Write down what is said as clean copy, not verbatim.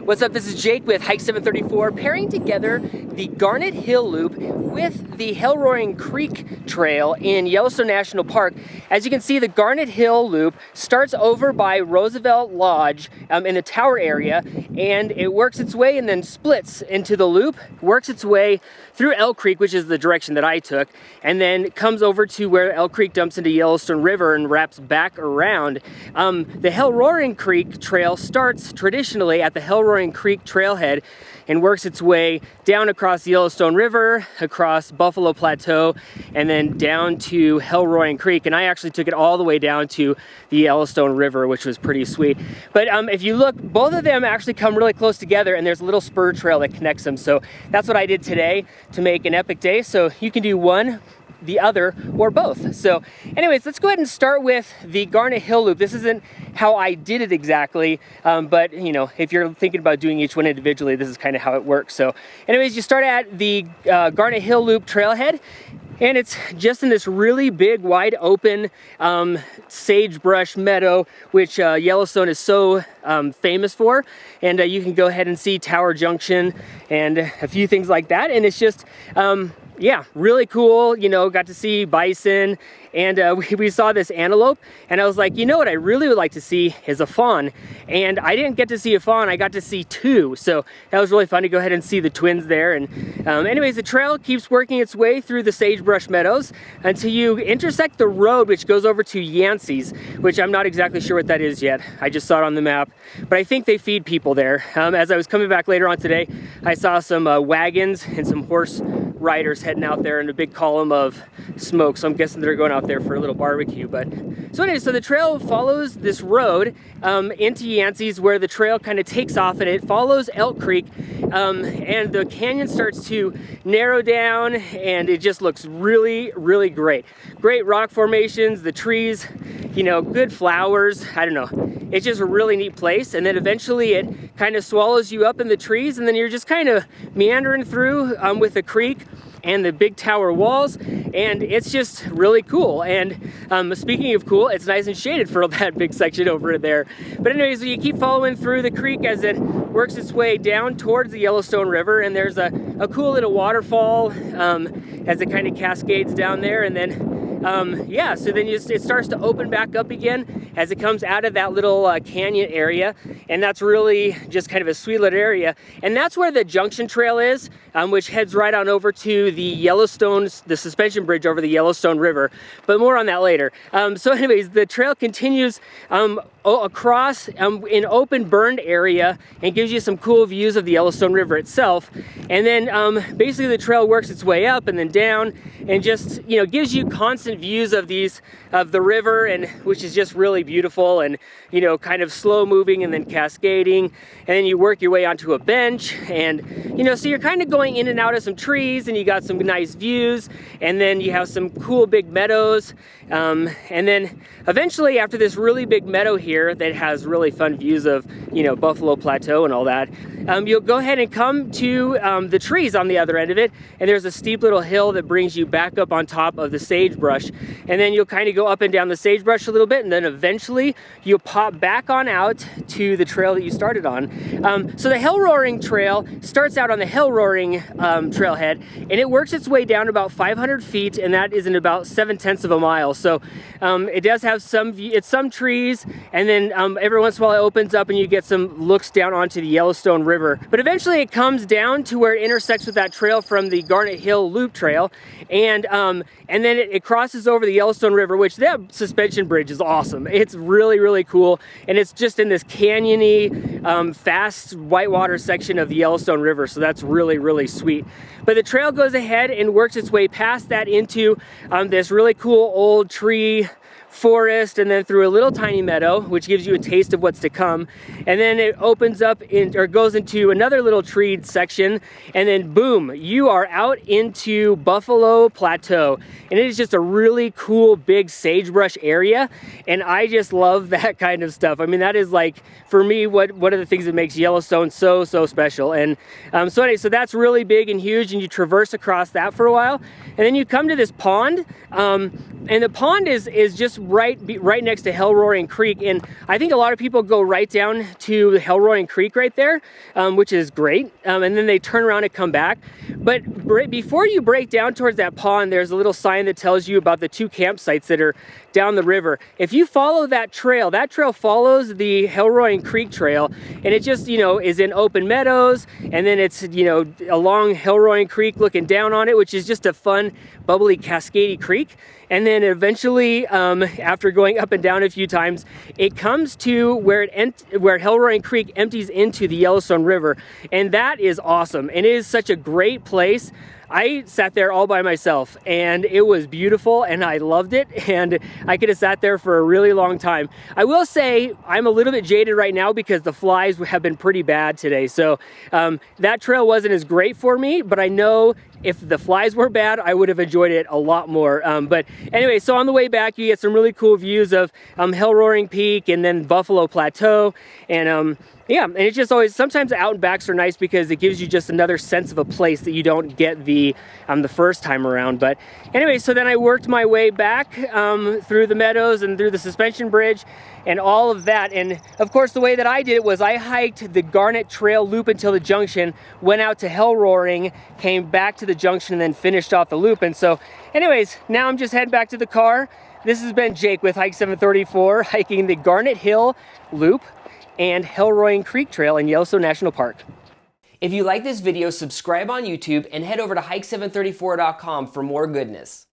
What's up? This is Jake with Hike 734, pairing together the Garnet Hill Loop with the Hellroaring Creek Trail in Yellowstone National Park. As you can see, the Garnet Hill Loop starts over by Roosevelt Lodge in the tower area, and it works its way and then splits into the loop, works its way through Elk Creek, which is the direction that I took, and then comes over to where Elk Creek dumps into Yellowstone River and wraps back around. The Hellroaring Creek Trail starts traditionally at the Hellroaring Creek trailhead and works its way down across the Yellowstone River, across Buffalo Plateau, and then down to Hellroaring Creek. And I actually took it all the way down to the Yellowstone River, which was pretty sweet. But if you look, both of them actually come really close together, and there's a little spur trail that connects them. So that's what I did today to make an epic day. So you can do one, the other, or both. So anyways, let's go ahead and start with the Garnet Hill Loop. This isn't how I did it exactly, but you know, if you're thinking about doing each one individually, this is kind of how it works. So anyways, you start at the Garnet Hill Loop trailhead, and it's just in this really big, wide open sagebrush meadow, which Yellowstone is so famous for. And you can go ahead and see Tower Junction and a few things like that. And it's just, yeah, really cool. You know, got to see bison, and we saw this antelope, and I was like, you know what I really would like to see is a fawn. And I didn't get to see a fawn, I got to see two. So that was really fun to go ahead and see the twins there. And anyways, the trail keeps working its way through the sagebrush meadows until you intersect the road, which goes over to Yancey's, which I'm not exactly sure what that is yet. I just saw it on the map, but I think they feed people there. As I was coming back later on today, I saw some wagons and some horse riders heading out there in a big column of smoke, so I'm guessing they're going out there for a little barbecue. But so anyway, so the trail follows this road into Yancey's, where the trail kind of takes off, and it follows Elk Creek, and the canyon starts to narrow down, and it just looks really, really great. Great rock formations, the trees, you know, good flowers. I don't know, it's just a really neat place. And then eventually it kind of swallows you up in the trees, and then you're just kind of meandering through with the creek and the big tower walls, and it's just really cool. And speaking of cool, it's nice and shaded for that big section over there. But anyways, you keep following through the creek as it works its way down towards the Yellowstone River, and there's a cool little waterfall as it kind of cascades down there. And then yeah, so then it starts to open back up again as it comes out of that little canyon area, and that's really just kind of a sweet little area. And that's where the junction trail is, which heads right on over to the suspension bridge over the Yellowstone River, but more on that later. So anyways, the trail continues across an open burned area and gives you some cool views of the Yellowstone River itself. And then basically the trail works its way up and then down, and just, you know, gives you constant views of the river, and which is just really beautiful, and you know, kind of slow moving and then cascading. And then you work your way onto a bench, and you know, so you're kind of going in and out of some trees, and you got some nice views, and then you have some cool big meadows. And then eventually, after this really big meadow here that has really fun views of, you know, Buffalo Plateau and all that, you'll go ahead and come to the trees on the other end of it, and there's a steep little hill that brings you back up on top of the sagebrush. And then you'll kind of go up and down the sagebrush a little bit, and then eventually you'll pop back on out to the trail that you started on. So the Hellroaring Trail starts out on the Hellroaring trailhead, and it works its way down about 500 feet, and that is in about 7/10 of a mile. So it does have some trees, and then every once in a while it opens up and you get some looks down onto the Yellowstone River. But eventually it comes down to where it intersects with that trail from the Garnet Hill Loop Trail, and then it crosses over the Yellowstone River, which that suspension bridge is awesome. It's really, really cool, and it's just in this canyony, fast whitewater section of the Yellowstone River, so that's really, really sweet. But the trail goes ahead and works its way past that into this really cool old tree forest, and then through a little tiny meadow, which gives you a taste of what's to come. And then it opens up or goes into another little treed section, and then boom, you are out into Buffalo Plateau. And it is just a really cool big sagebrush area, and I just love that kind of stuff. I mean, that is, like, for me, one of the things that makes Yellowstone so special. And so anyway, so that's really big and huge, and you traverse across that for a while, and then you come to this pond, and the pond is just right next to Hellroaring Creek, and I think a lot of people go right down to the Hellroaring Creek right there, which is great, and then they turn around and come back. But before you break down towards that pond, there's a little sign that tells you about the 2 campsites that are down the river. If you follow that trail follows the Hellroaring Creek trail, and it just, you know, is in open meadows, and then it's, you know, along Hellroaring Creek looking down on it, which is just a fun, bubbly, cascadey creek. And then eventually, after going up and down a few times, it comes to where Hellroaring Creek empties into the Yellowstone River. And that is awesome. And it is such a great place. I sat there all by myself, and it was beautiful, and I loved it, and I could have sat there for a really long time. I will say I'm a little bit jaded right now because the flies have been pretty bad today, so that trail wasn't as great for me, but I know if the flies were bad, I would have enjoyed it a lot more. But anyway, so on the way back, you get some really cool views of Hellroaring Peak and then Buffalo Plateau, and yeah, and it's just always, sometimes out and backs are nice because it gives you just another sense of a place that you don't get the first time around. But anyway, so then I worked my way back through the meadows and through the suspension bridge and all of that. And of course, the way that I did it was I hiked the Garnet Trail loop until the junction, went out to Hellroaring, came back to the junction, and then finished off the loop. And so anyways, now I'm just heading back to the car. This has been Jake with Hike 734, hiking the Garnet Hill Loop and Hellroaring Creek Trail in Yellowstone National Park. If you like this video, subscribe on YouTube and head over to hike734.com for more goodness.